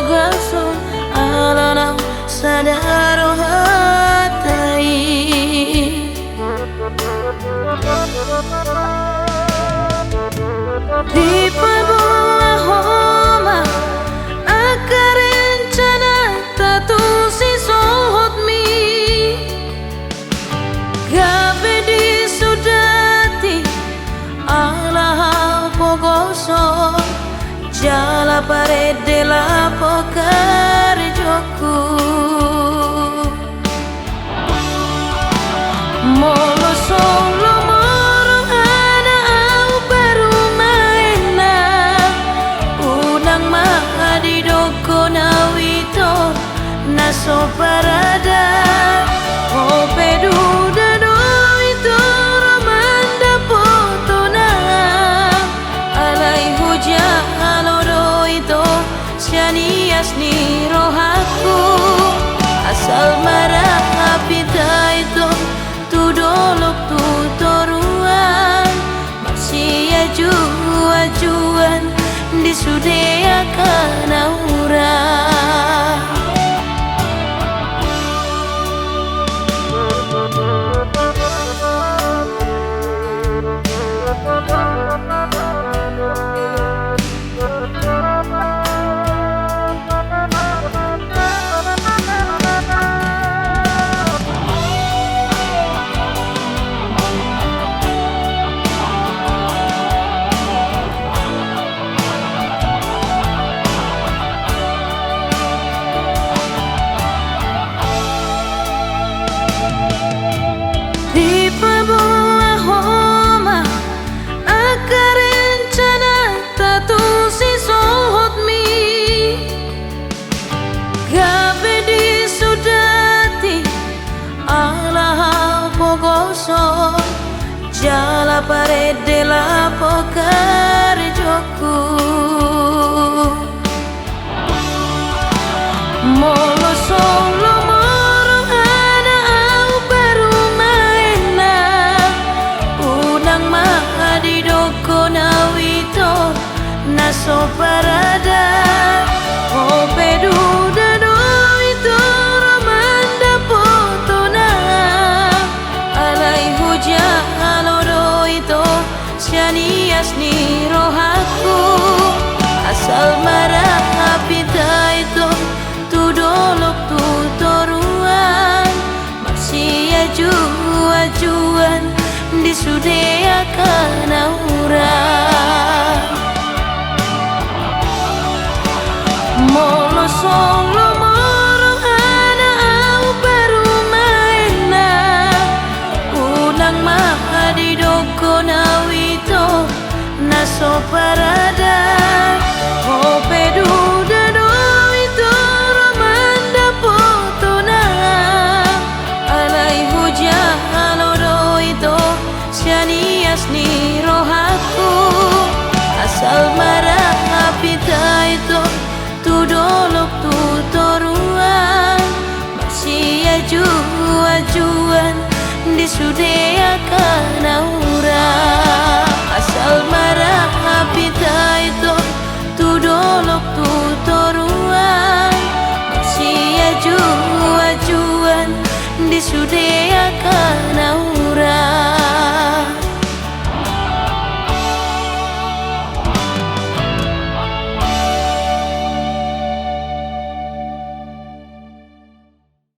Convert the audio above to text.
pogason alanau sadaro hatai di pabola homa akarencana tatu si sohot mi gabe di sudati ala pogoson jala parede la pokar joku molo solo moro ana au perumaena unang mahadi doko nawito naso parada o peduda do itu romanda potona alai hujan Sianias ni rohaku asal marah apita itu tudolok tutoruan masih ajuan di sudea kanaura di pabola homa akarencana tatu si sohot mi gabe di sudati ala pogoson jala parede la pokar joku molo solo moro ana au perumaena unang mahadi doko nawito naso parada o peduda do itu romanda potona alai hujan do itu sianias ni rohaku asal marah apita itu tudolok tutoruan masih ajuan di sudea kanaura molo solo moro ana au perumaena unang mahadi doko nawito naso parada o peduda do itu romanda potona alai hujan do itu sianias ni rohaku asal marah apita itu tudolok tutoruan masih ajuan di sudea kanaura asal marah apita itu tudolok tutoruan masih ajuan di sudea kanaura